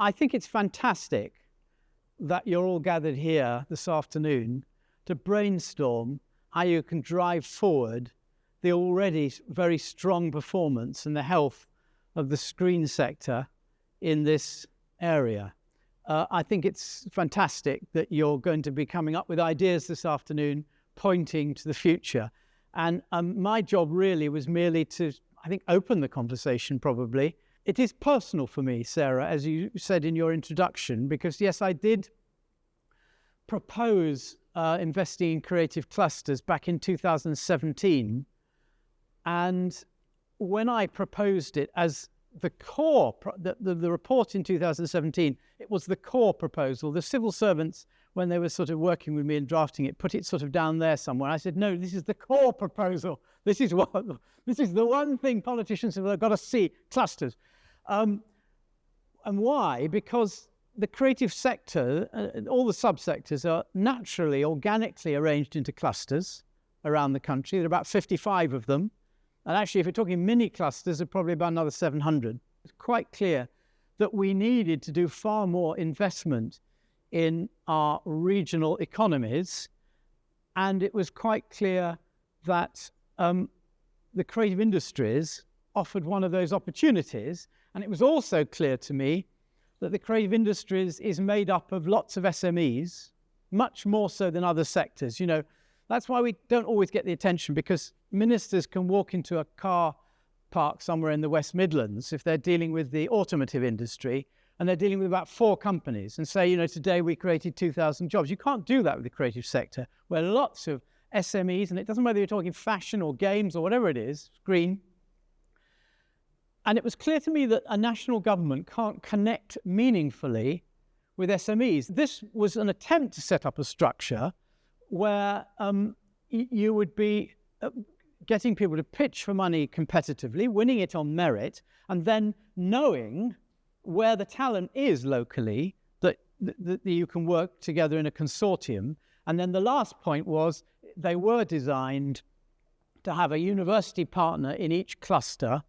I think it's fantastic that you're all gathered here this afternoon to brainstorm how you can drive forward the already very strong performance and the health of the screen sector in this area. I think it's fantastic that you're going to be coming up with ideas this afternoon pointing to the future. And my job really was merely to, I think, open the conversation probably. It is personal for me, Sarah, as you said in your introduction, because yes, I did propose investing in creative clusters back in 2017. And when I proposed it as the core, the report in 2017, it was the core proposal. The civil servants, when they were sort of working with me and drafting it, put it sort of down there somewhere. I said, no, this is the core proposal. This is the one thing politicians have got to see, clusters. And why? Because the creative sector, all the subsectors are naturally, organically arranged into clusters around the country. There are about 55 of them. And actually, if you're talking mini clusters, there are probably about another 700. It's quite clear that we needed to do far more investment in our regional economies. And it was quite clear that the creative industries offered one of those opportunities. And it was also clear to me that the creative industries is made up of lots of SMEs, much more so than other sectors. You know, that's why we don't always get the attention, because ministers can walk into a car park somewhere in the West Midlands if they're dealing with the automotive industry and they're dealing with about 4 companies and say, you know, today we created 2,000 jobs. You can't do that with the creative sector, where lots of SMEs, and it doesn't matter whether you're talking fashion or games or whatever it is, green. And it was clear to me that a national government can't connect meaningfully with SMEs. This was an attempt to set up a structure where you would be getting people to pitch for money competitively, winning it on merit, and then knowing where the talent is locally, that you can work together in a consortium. And then the last point was they were designed to have a university partner in each cluster,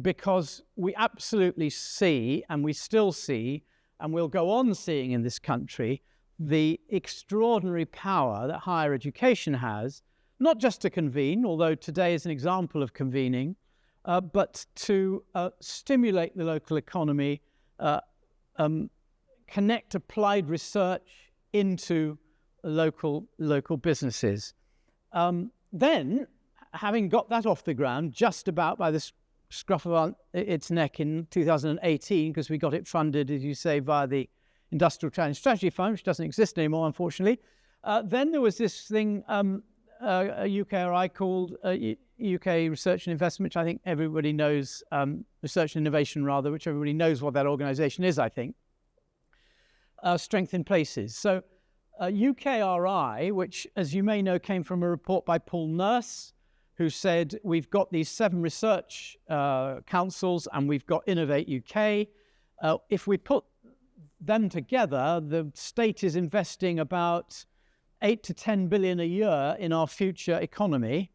because we absolutely see, and we still see, and we'll go on seeing in this country, the extraordinary power that higher education has, not just to convene, although today is an example of convening, but to stimulate the local economy, connect applied research into local businesses. Then, having got that off the ground just about by the scruff of its neck in 2018, because we got it funded, as you say, via the Industrial Challenge Strategy Fund, which doesn't exist anymore, unfortunately. Then there was this thing, a UKRI called UK Research and Investment, which I think everybody knows, Research and Innovation rather, which everybody knows what that organisation is, I think. Strength in Places. So UKRI, which, as you may know, came from a report by Paul Nurse, who said, we've got these 7 research councils and we've got Innovate UK. If we put them together, the state is investing about 8 to 10 billion a year in our future economy.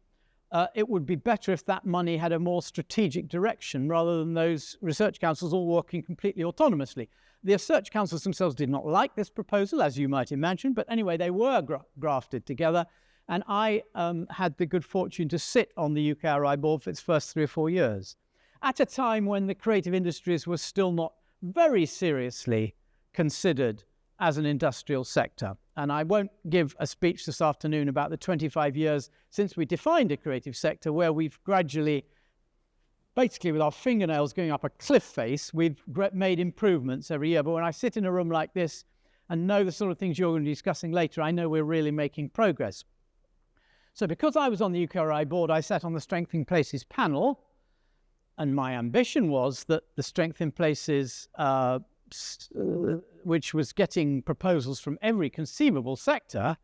It would be better if that money had a more strategic direction rather than those research councils all working completely autonomously. The research councils themselves did not like this proposal, as you might imagine, but anyway, they were grafted together. And I had the good fortune to sit on the UKRI board for its first 3 or 4 years, at a time when the creative industries were still not very seriously considered as an industrial sector. And I won't give a speech this afternoon about the 25 years since we defined a creative sector, where we've gradually, basically with our fingernails going up a cliff face, we've made improvements every year. But when I sit in a room like this and know the sort of things you're going to be discussing later, I know we're really making progress. So because I was on the UKRI board, I sat on the Strength in Places panel, and my ambition was that the Strength in Places, which was getting proposals from every conceivable sector.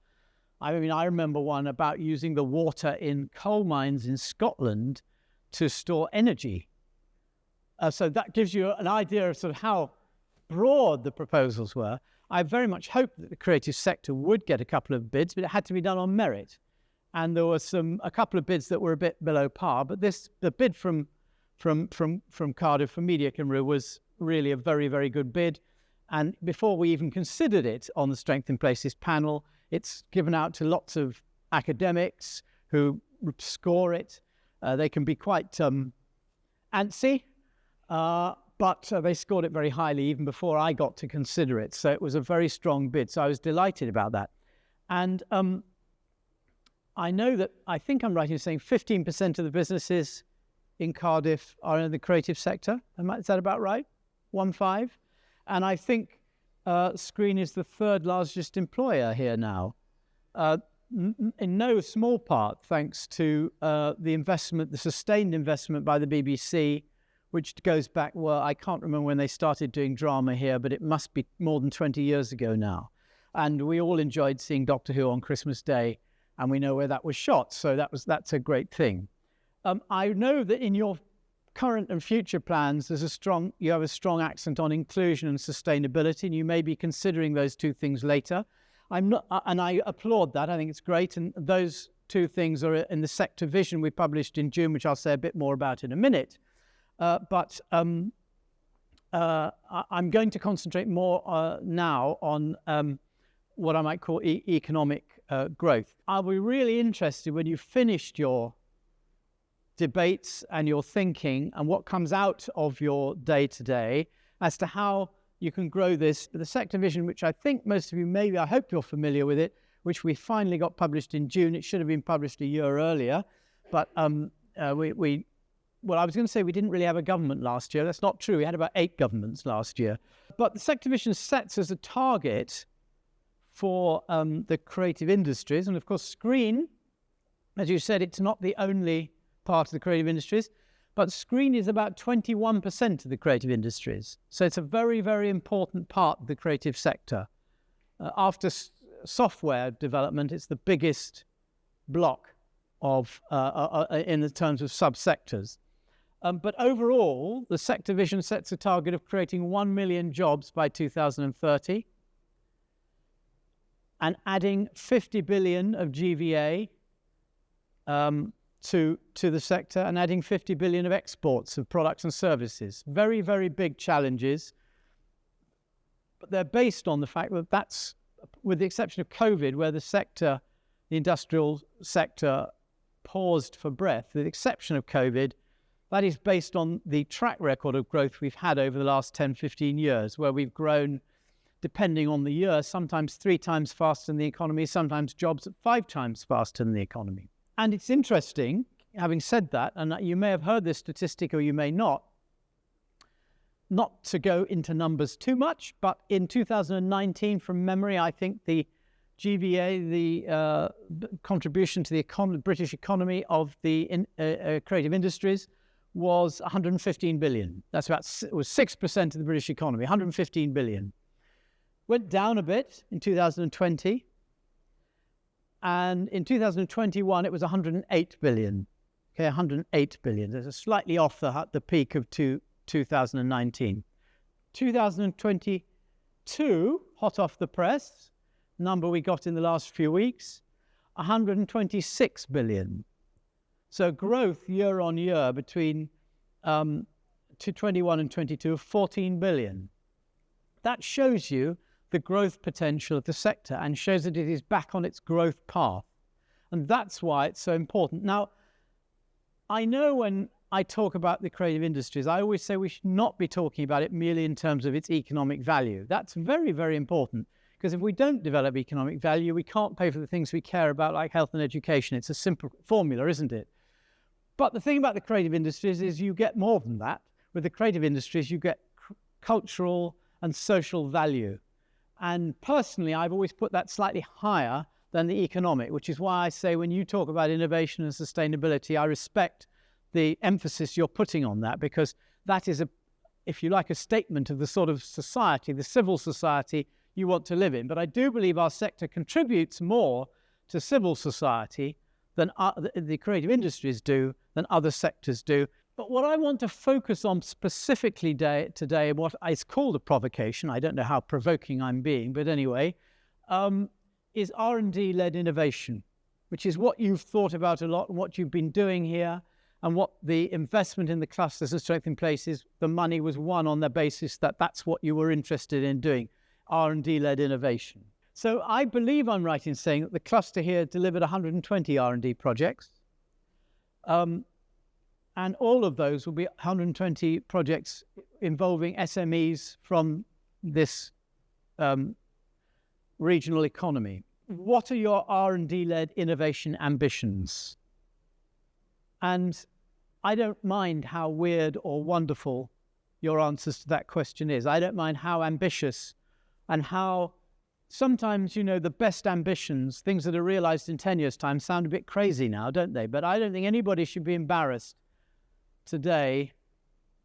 I mean, I remember one about using the water in coal mines in Scotland to store energy. So that gives you an idea of sort of how broad the proposals were. I very much hoped that the creative sector would get a couple of bids, but it had to be done on merit. And there were a couple of bids that were a bit below par, but the bid from Cardiff, from Media Cymru, really a very, very good bid. And before we even considered it on the Strengthened Places panel, it's given out to lots of academics who score it. They can be quite antsy, but they scored it very highly even before I got to consider it. So it was a very strong bid. So I was delighted about that. And I know that, I think I'm right in saying 15% of the businesses in Cardiff are in the creative sector. Is that about right? 1-5? And I think Sgrin is the third largest employer here now. In no small part thanks to the investment, the sustained investment by the BBC, which goes back, well, I can't remember when they started doing drama here, but it must be more than 20 years ago now. And we all enjoyed seeing Doctor Who on Christmas Day, and we know where that was shot, so that's a great thing. I know that in your current and future plans, you have a strong accent on inclusion and sustainability, and you may be considering those two things later. And I applaud that. I think it's great. And those two things are in the sector vision we published in June, which I'll say a bit more about in a minute. But I'm going to concentrate more now on what I might call economic growth. I'll be really interested when you've finished your debates and your thinking and what comes out of your day-to-day as to how you can grow this. The sector vision, which I think most of you maybe, I hope you're familiar with it, which we finally got published in June. It should have been published a year earlier. But well, I was going to say we didn't really have a government last year. That's not true. We had about 8 governments last year. But the sector vision sets as a target for the creative industries. And of course, Sgrin, as you said, it's not the only part of the creative industries, but Sgrin is about 21% of the creative industries. So it's a very, very important part of the creative sector. After software development, it's the biggest block of in the terms of subsectors. But overall, the sector vision sets a target of creating 1 million jobs by 2030 and adding 50 billion of GVA to the sector and adding 50 billion of exports of products and services. Very, very big challenges, but they're based on the fact that that's, with the exception of COVID, where the industrial sector paused for breath, with the exception of COVID, that is based on the track record of growth we've had over the last 10, 15 years, where we've grown, depending on the year, sometimes 3 times faster than the economy, sometimes jobs at 5 times faster than the economy. And it's interesting, having said that, and you may have heard this statistic or you may not to go into numbers too much, but in 2019, from memory, I think the GVA, the contribution to the British economy of the creative industries was 115 billion. It was 6% of the British economy, 115 billion. Went down a bit in 2020. And in 2021, it was 108 billion. Okay, 108 billion. There's slightly off the peak of 2019. 2022, hot off the press, number we got in the last few weeks, 126 billion. So growth year on year between 21 and 22 of 14 billion. That shows you the growth potential of the sector and shows that it is back on its growth path. And that's why it's so important. Now, I know when I talk about the creative industries, I always say we should not be talking about it merely in terms of its economic value. That's very, very important, because if we don't develop economic value, we can't pay for the things we care about, like health and education. It's a simple formula, isn't it? But the thing about the creative industries is you get more than that. With the creative industries, you get cultural and social value. And personally, I've always put that slightly higher than the economic, which is why I say when you talk about innovation and sustainability, I respect the emphasis you're putting on that, because that is, if you like, a statement of the sort of society, the civil society you want to live in. But I do believe our sector contributes more to civil society than the creative industries do, than other sectors do. But what I want to focus on specifically today, what is called a provocation, I don't know how provoking I'm being, but anyway, is R&D-led innovation, which is what you've thought about a lot and what you've been doing here. And what the investment in the clusters and strengthening places, the money was won on the basis that that's what you were interested in doing, R&D-led innovation. So I believe I'm right in saying that the cluster here delivered 120 R&D projects. And all of those will be 120 projects involving SMEs from this regional economy. What are your R&D-led innovation ambitions? And I don't mind how weird or wonderful your answers to that question is. I don't mind how ambitious and how sometimes, you know, the best ambitions, things that are realized in 10 years' time, sound a bit crazy now, don't they? But I don't think anybody should be embarrassed today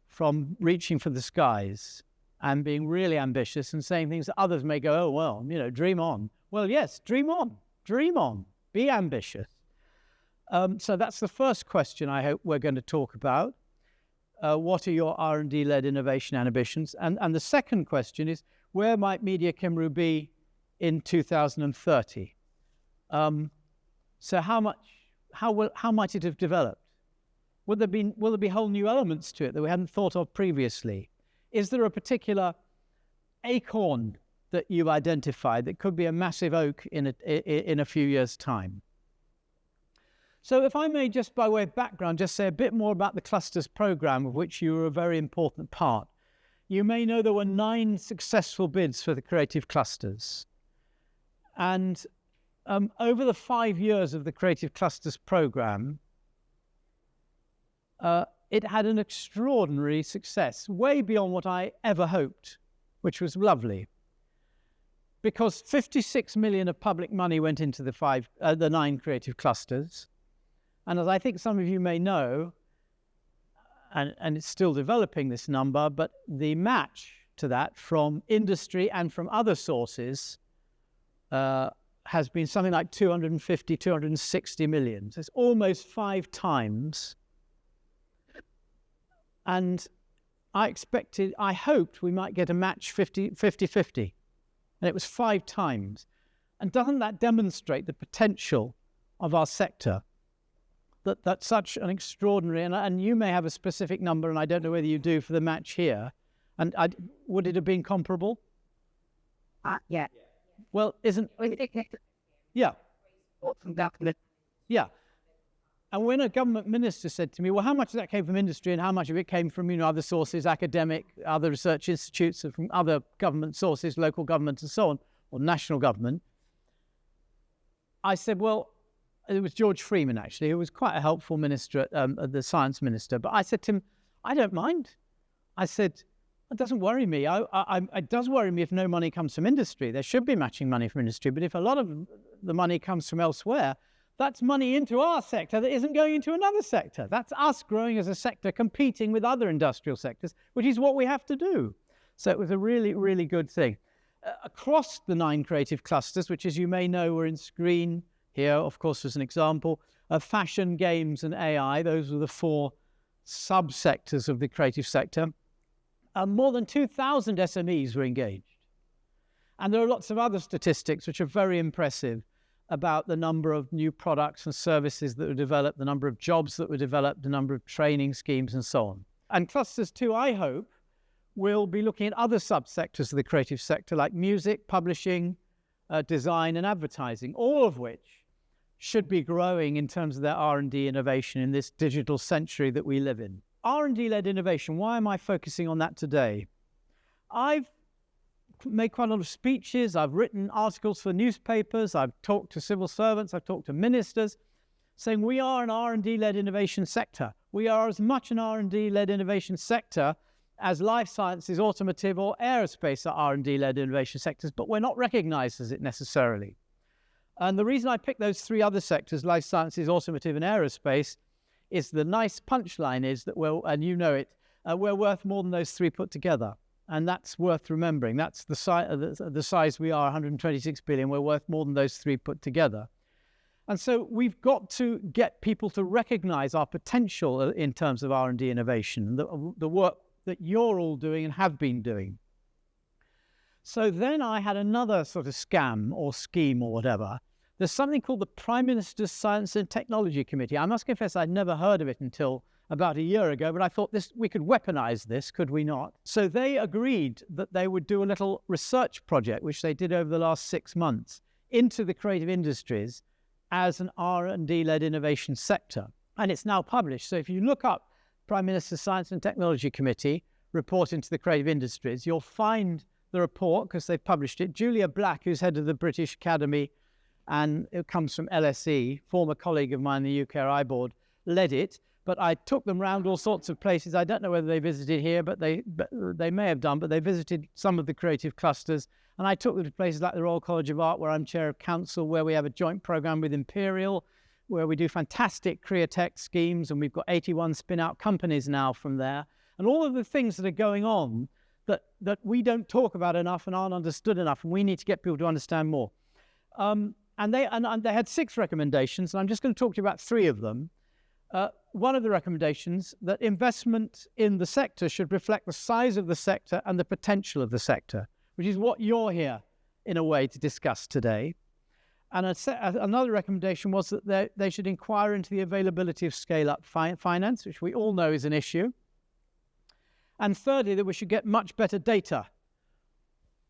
from reaching for the skies and being really ambitious and saying things that others may go, oh, well, you know, dream on. Well, yes, dream on, be ambitious. So that's the first question I hope we're going to talk about. What are your R&D-led innovation ambitions? And the second question is, where might Media Cymru be in 2030? So how might it have developed? Will there be whole new elements to it that we hadn't thought of previously? Is there a particular acorn that you've identified that could be a massive oak in a few years' time? So if I may, just by way of background, just say a bit more about the Clusters programme, of which you were a very important part. You may know there were 9 successful bids for the creative clusters. And over the 5 years of the Creative Clusters programme, it had an extraordinary success, way beyond what I ever hoped, which was lovely. Because 56 million of public money went into the 9 creative clusters. And as I think some of you may know, and it's still developing this number, but the match to that from industry and from other sources has been something like 250, 260 million. So it's almost 5 times. And I hoped we might get a match 50-50. And it was 5 times. And doesn't that demonstrate the potential of our sector? That's such an extraordinary, and you may have a specific number, and I don't know whether you do for the match here. And would it have been comparable? Yeah. Well, yeah. Yeah. And when a government minister said to me, well, how much of that came from industry and how much of it came from, you know, other sources, academic, other research institutes, and from other government sources, local government and so on, or national government, I said, well, it was George Freeman, actually, who was quite a helpful minister, the science minister. But I said to him, I don't mind. I said, it doesn't worry me. It does worry me if no money comes from industry. There should be matching money from industry. But if a lot of the money comes from elsewhere, that's money into our sector that isn't going into another sector. That's us growing as a sector, competing with other industrial sectors, which is what we have to do. So it was a really, really good thing. Across the 9 creative clusters, which, as you may know, were in sgrin here, of course, as an example, of fashion, games, and AI. Those were the 4 subsectors of the creative sector. More than 2,000 SMEs were engaged. And there are lots of other statistics which are very impressive about the number of new products and services that were developed, the number of jobs that were developed, the number of training schemes, and so on. And Clusters 2, I hope, will be looking at other subsectors of the creative sector like music, publishing, design, and advertising, all of which should be growing in terms of their R&D innovation in this digital century that we live in. R&D-led innovation, why am I focusing on that today? I've made quite a lot of speeches, I've written articles for newspapers, I've talked to civil servants, I've talked to ministers, saying we are an R&D-led innovation sector. We are as much an R&D-led innovation sector as life sciences, automotive, or aerospace are R&D-led innovation sectors, but we're not recognised as it necessarily. And the reason I picked those 3 other sectors, life sciences, automotive, and aerospace, is the nice punchline is that and you know it, we're worth more than those 3 put together. And that's worth remembering. That's the size we are, 126 billion. We're worth more than those 3 put together. And so we've got to get people to recognise our potential in terms of R&D innovation, the work that you're all doing and have been doing. So then I had another sort of scam or scheme or whatever there's something called the Prime Minister's Science and Technology Committee. I must confess I'd never heard of it until about a year ago, but I thought we could weaponize this, could we not? So they agreed that they would do a little research project, which they did over the last 6 months, into the creative industries as an R&D-led innovation sector. And it's now published. So if you look up Prime Minister's Science and Technology Committee report into the creative industries, you'll find the report, because they've published it. Julia Black, who's head of the British Academy, and it comes from LSE, former colleague of mine, the UKRI board, led it. But I took them around all sorts of places. I don't know whether they visited here, but they may have done, but they visited some of the creative clusters. And I took them to places like the Royal College of Art, where I'm chair of council, where we have a joint programme with Imperial, where we do fantastic createch schemes, and we've got 81 spin-out companies now from there. And all of the things that are going on that we don't talk about enough and aren't understood enough, and we need to get people to understand more. And they had 6 recommendations, and I'm just going to talk to you about 3 of them. One of the recommendations, that investment in the sector should reflect the size of the sector and the potential of the sector, which is what you're here, in a way, to discuss today. And another recommendation was that they should inquire into the availability of scale-up finance, which we all know is an issue. And thirdly, that we should get much better data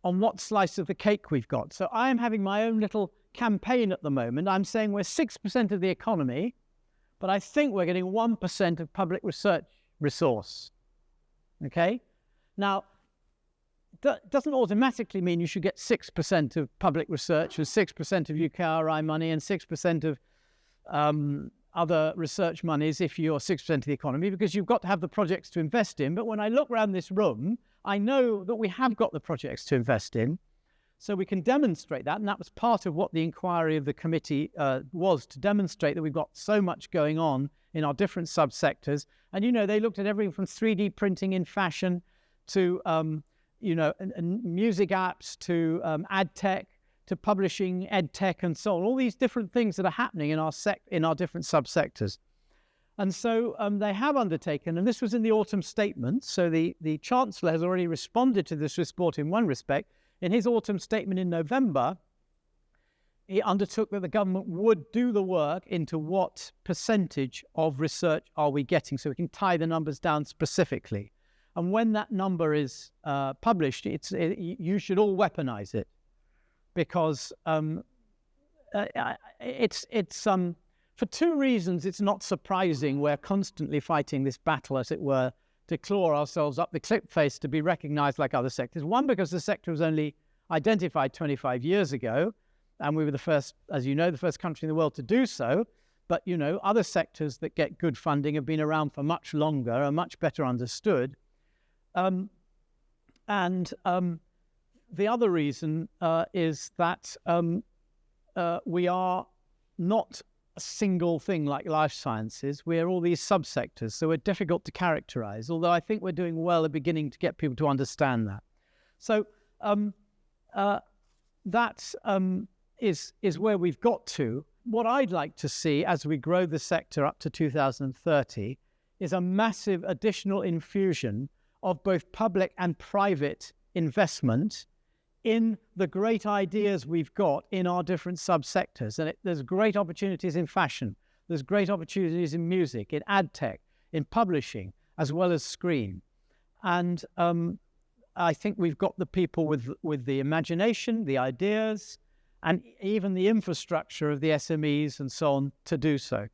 on what slice of the cake we've got. So I am having my own little campaign at the moment. I'm saying we're 6% of the economy, but I think we're getting 1% of public research resource. Okay? Now, that doesn't automatically mean you should get 6% of public research and 6% of UKRI money and 6% of other research monies if you're 6% of the economy, because you've got to have the projects to invest in. But when I look around this room, I know that we have got the projects to invest in. So we can demonstrate that, and that was part of what the inquiry of the committee was, to demonstrate that we've got so much going on in our different subsectors. And, you know, they looked at everything from 3D printing in fashion to, and music apps to ad tech to publishing, ed tech, and so on. All these different things that are happening in our different subsectors. And so they have undertaken, and this was in the autumn statement, so the Chancellor has already responded to this report in one respect. In his autumn statement in November, he undertook that the government would do the work into what percentage of research are we getting, so we can tie the numbers down specifically. And when that number is published, you should all weaponize it, because for 2 reasons, it's not surprising we're constantly fighting this battle, as it were, to claw ourselves up the cliff face to be recognised like other sectors. One, because the sector was only identified 25 years ago, and we were the first, as you know, the first country in the world to do so. But, you know, other sectors that get good funding have been around for much longer, are much better understood. The other reason is that we are not a single thing like life sciences. We're all these subsectors, so we're difficult to characterize, although I think we're doing well at beginning to get people to understand that. So that is where we've got to. What I'd like to see as we grow the sector up to 2030 is a massive additional infusion of both public and private investment in the great ideas we've got in our different subsectors. And there's great opportunities in fashion, there's great opportunities in music, in ad tech, in publishing, as well as screen. And I think we've got the people with the imagination, the ideas, and even the infrastructure of the SMEs and so on to do so.